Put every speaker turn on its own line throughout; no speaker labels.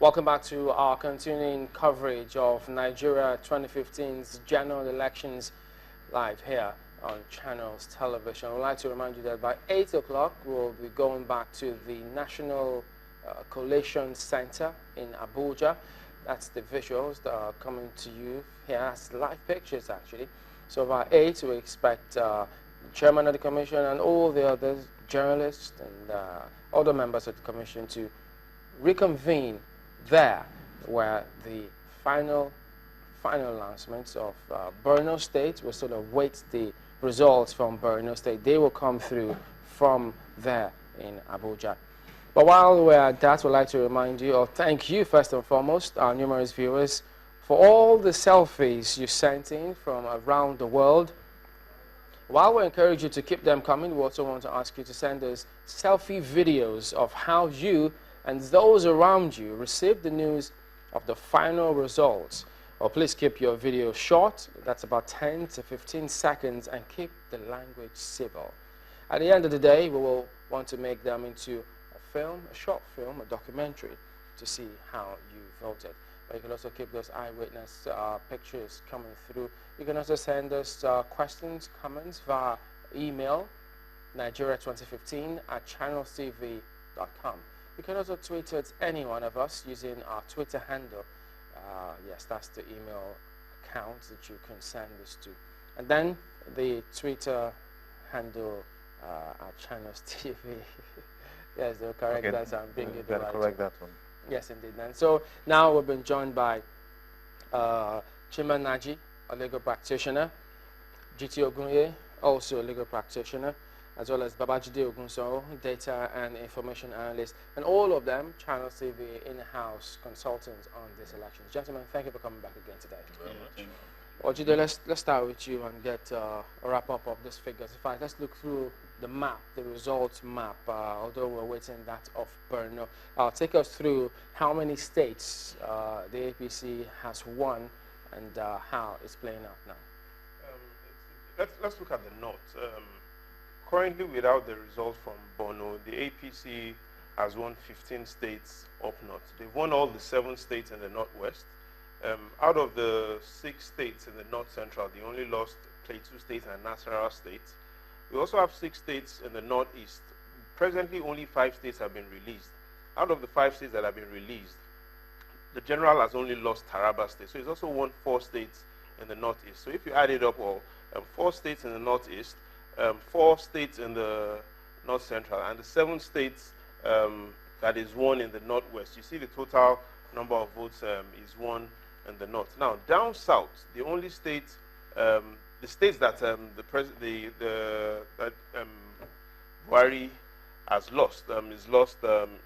Welcome back to our continuing coverage of Nigeria 2015's general elections live here on Channels Television. I would like to remind you that by 8 o'clock we'll be going back to the National Collation Center in Abuja. That's the visuals that are coming to you here as live pictures actually. So by 8 we expect the chairman of the commission and all the other journalists and other members of the commission to reconvene there, where the final announcements of Borno State will sort of wait the results from Borno State. They will come through from there in Abuja. But while we're at that, we'd like to remind you, or thank you first and foremost, our numerous viewers, for all the selfies you sent in from around the world. While we encourage you to keep them coming, we also want to ask you to send us selfie videos of how you and those around you received the news of the final results. Well, please keep your video short, that's about 10 to 15 seconds, and keep the language civil. At the end of the day, we will want to make them into a film, a short film, a documentary, to see how you voted. But you can also keep those eyewitness pictures coming through. You can also send us questions, comments via email, nigeria2015@channelstv.com. You can also tweet at any one of us using our Twitter handle. Yes, that's the email account that you can send this to. And then the Twitter handle at Channels TV. Yes, they'll correct
okay.
that. I'm bringing the right
correct that one.
Yes, indeed. And so now we've been joined by Chima Naji, a legal practitioner, GT Ogunye, also a legal practitioner, as well as Babajide Ogunso, data and information analyst, and all of them Channel TV in-house consultants on this election. Gentlemen, thank you for coming back again today.
Thank you very much.
Well, Jide, let's start with you and get a wrap-up of these figures. In fact, let's look through the map, the results map, although we're waiting that of Borno. Take us through how many states the APC has won and how it's playing out now.
Let's look at the north. Currently, without the results from Borno, the APC has won 15 states up north. They've won all the 7 states in the northwest. Out of the 6 states in the north central, they only lost Plateau State and Nasarawa State. We also have 6 states in the northeast. Presently, only 5 states have been released. Out of the 5 states that have been released, the general has only lost Taraba State. So he's also won 4 states in the northeast. So if you add it up all, 4 states in the northeast, 4 states in the north central, and the 7 states that is won in the northwest. You see the total number of votes is won in the north. Now, down south, the only state, the states that Buhari has lost is lost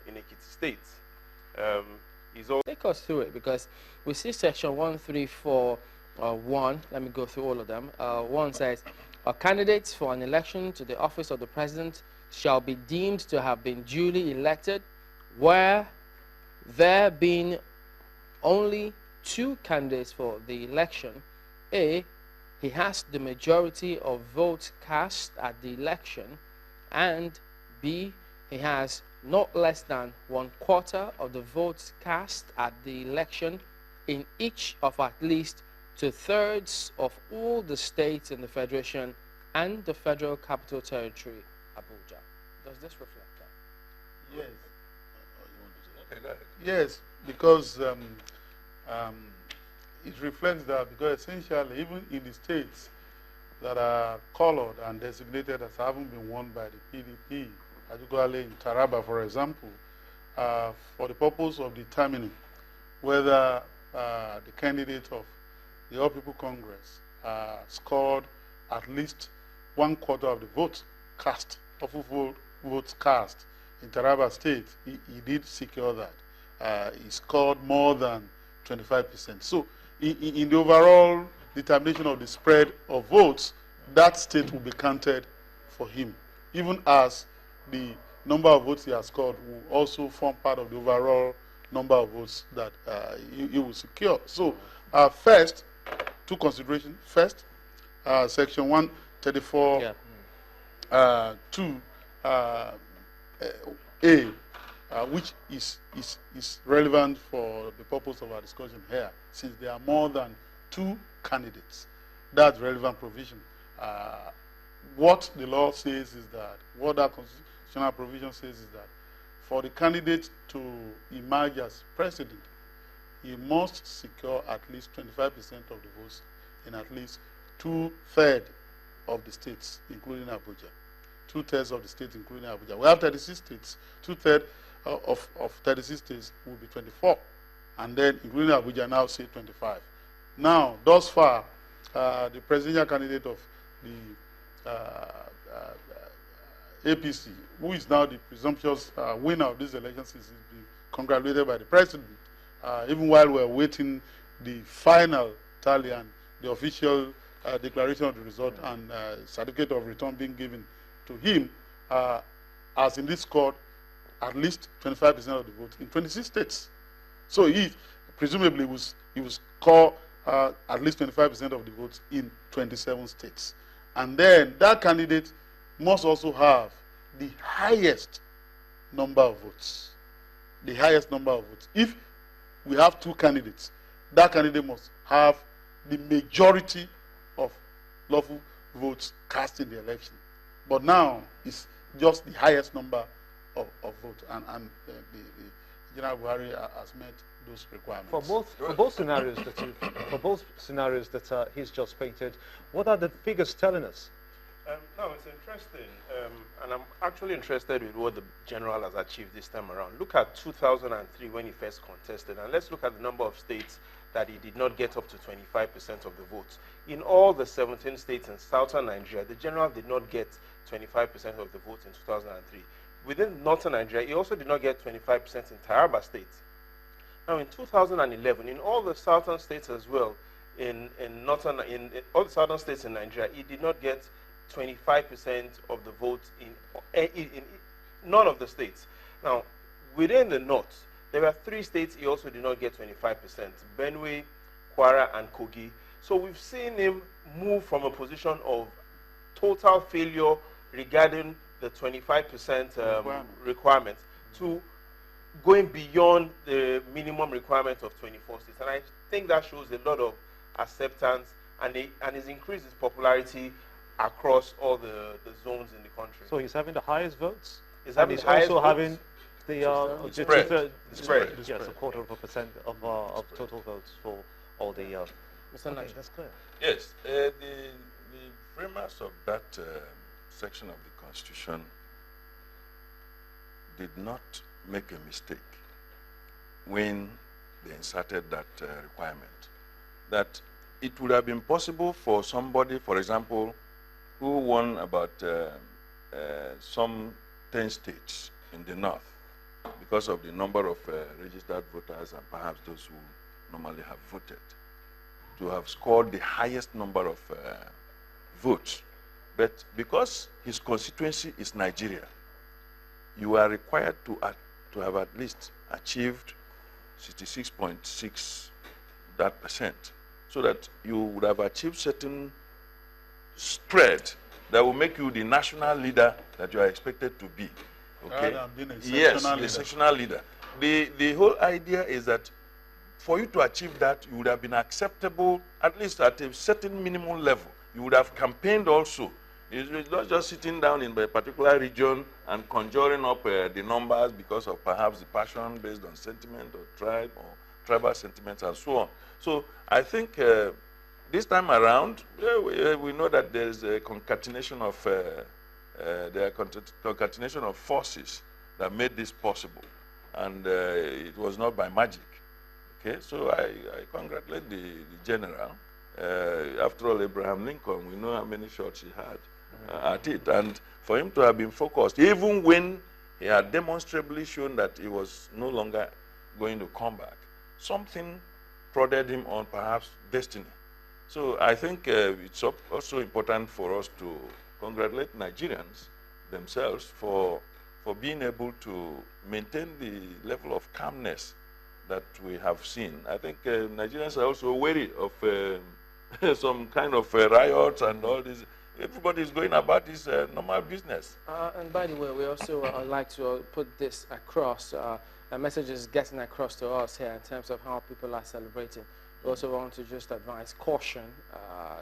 in Ekiti State.
Take us through it, because we see section 134(1). Let me go through all of them. 1 says, candidates for an election to the office of the president shall be deemed to have been duly elected where there being only 2 candidates for the election. A, he has the majority of votes cast at the election, and B, he has not less than 1/4 of the votes cast at the election in each of at least 2/3 of all the states in the Federation and the Federal Capital Territory, Abuja. Does this reflect that?
Yes.
Okay, go ahead.
Yes, because it reflects that, because essentially, even in the states that are colored and designated as having been won by the PDP, particularly in Taraba, for example, for the purpose of determining whether the candidate of the All People Congress scored at least 1/4 of the votes cast, of votes cast in Taraba State, he did secure that. He scored more than 25%. So in the overall determination of the spread of votes, that state will be counted for him, even as the number of votes he has scored will also form part of the overall number of votes that he will secure. So first, 2 considerations. First, section 134 2 A which is relevant for the purpose of our discussion here, since there are more than 2 candidates. That's relevant provision. What the law says is that, what that constitutional provision says is that, for the candidate to emerge as president, he must secure at least 25% of the votes in at least 2/3 of the states, including Abuja. 2/3 of the states, including Abuja. We have 36 states. 2/3 of 36 states will be 24. And then, including Abuja, now say 25. Now, thus far, the presidential candidate of the APC, who is now the presumptuous winner of this election, since he's been congratulated by the president, even while we're waiting the final tally and the official declaration of the result and certificate of return being given to him, as in this court, at least 25% of the votes in 26 states. So he presumably he was score at least 25% of the votes in 27 states. And then that candidate must also have the highest number of votes. The highest number of votes. If we have 2 candidates, that candidate must have the majority of lawful votes cast in the election. But now it's just the highest number of votes, and the General Buhari has met those requirements.
For both scenarios that he's just painted, what are the figures telling us?
No, it's interesting, and I'm actually interested with what the general has achieved this time around. Look at 2003 when he first contested, and let's look at the number of states that he did not get up to 25% of the votes. In all the 17 states in southern Nigeria, the general did not get 25% of the votes in 2003. Within northern Nigeria, he also did not get 25% in Taraba State. Now, in 2011, in all the southern states as well, in all the southern states in Nigeria, he did not get 25% of the votes in none of the states. Now, within the north, there are 3 states he also did not get 25%, Benue, Kwara, and Kogi. So we've seen him move from a position of total failure regarding the 25% requirement to going beyond the minimum requirement of 24 states. And I think that shows a lot of acceptance and has increased his popularity across all the zones in the country.
So he's having the highest votes?
He's
also having the
spread.
Yes, 1/4% of total votes for all the...
Okay,
that's clear.
Yes, the framers of that section of the Constitution did not make a mistake when they inserted that requirement. That it would have been possible for somebody, for example, who won about some 10 states in the north because of the number of registered voters and perhaps those who normally have voted, to have scored the highest number of votes. But because his constituency is Nigeria, you are required to have at least achieved 66.6%, so that you would have achieved certain spread that will make you the national leader that you are expected to be. Okay? Yes, the sectional leader. The whole idea is that for you to achieve that, you would have been acceptable at least at a certain minimum level. You would have campaigned also. It's not just sitting down in a particular region and conjuring up the numbers because of perhaps the passion based on sentiment or tribe or tribal sentiments and so on. So I think this time around, we know that there is a concatenation of forces that made this possible, and it was not by magic. Okay, so I congratulate the general. After all, Abraham Lincoln, we know how many shots he had at it, and for him to have been focused, even when he had demonstrably shown that he was no longer going to come back, something prodded him on perhaps destiny. So I think it's also important for us to congratulate Nigerians themselves for being able to maintain the level of calmness that we have seen. I think Nigerians are also wary of some kind of riots and all this. everybody is going about his normal business.
And by the way, we also like to put this across. A message is getting across to us here in terms of how people are celebrating. We also want to just advise caution,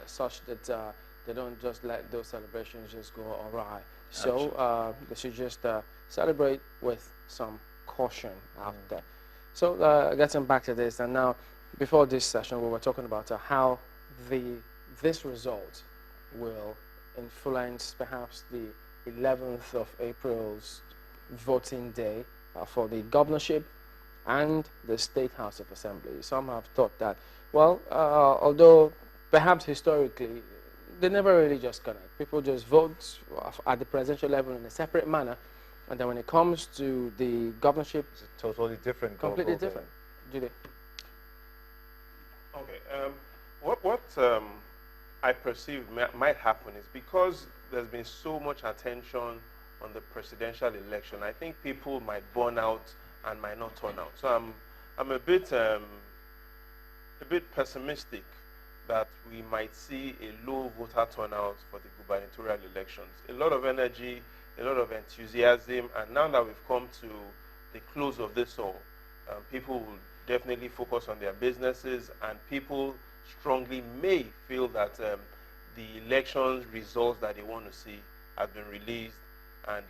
such that they don't just let those celebrations just go awry. So they should just celebrate with some caution out there. So getting back to this, and now before this session, we were talking about how this result will influence perhaps the 11th of April's voting day for the governorship and the State House of Assembly. Some have thought that, well, although perhaps historically, they never really just connect. People just vote at the presidential level in a separate manner, and then when it comes to the governorship,
It's a totally different.
completely different. Judy?
Okay. What I perceive might happen is because there's been so much attention on the presidential election, I think people might burn out and might not turn out. So I'm a bit pessimistic that we might see a low voter turnout for the gubernatorial elections. A lot of energy, a lot of enthusiasm, and now that we've come to the close of this all, people will definitely focus on their businesses, and people strongly may feel that the elections results that they want to see have been released, and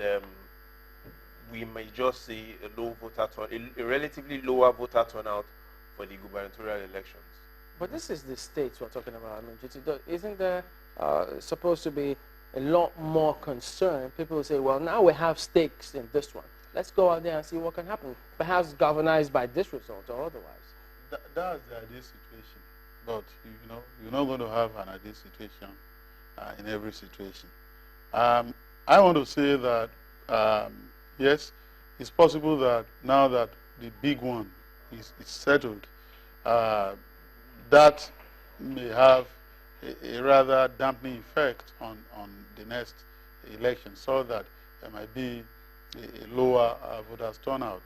we may just see a relatively lower voter turnout for the gubernatorial elections.
But this is the states we're talking about. I mean, isn't there supposed to be a lot more concern? People will say, well, now we have stakes in this one. Let's go out there and see what can happen. Perhaps galvanized by this result or otherwise.
That's the ideal situation. But, you're not going to have an ideal situation in every situation. I want to say that, yes, it's possible that now that the big one is settled, that may have a rather dampening effect on the next election, so that there might be a lower voters turnout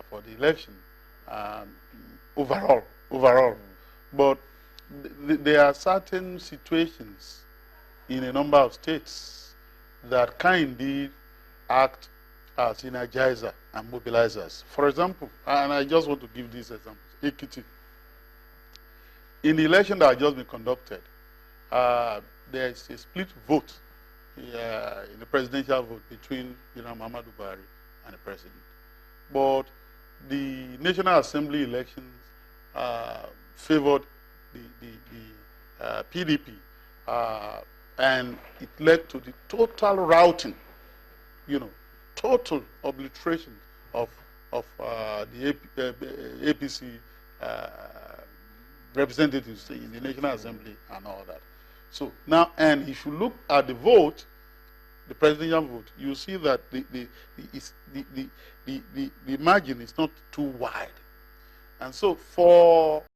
for the election overall. But there are certain situations in a number of states that can indeed act as energizer and mobilizers. For example, and I just want to give these examples, Ekiti. In the election that has just been conducted, there is a split vote in the presidential vote between Muhammadu Buhari and the president. But the National Assembly elections favored the PDP, and it led to the total routing, total obliteration of the APC representatives in the National Assembly and all that. So now, and if you look at the vote, the presidential vote, you see that the margin is not too wide. And so for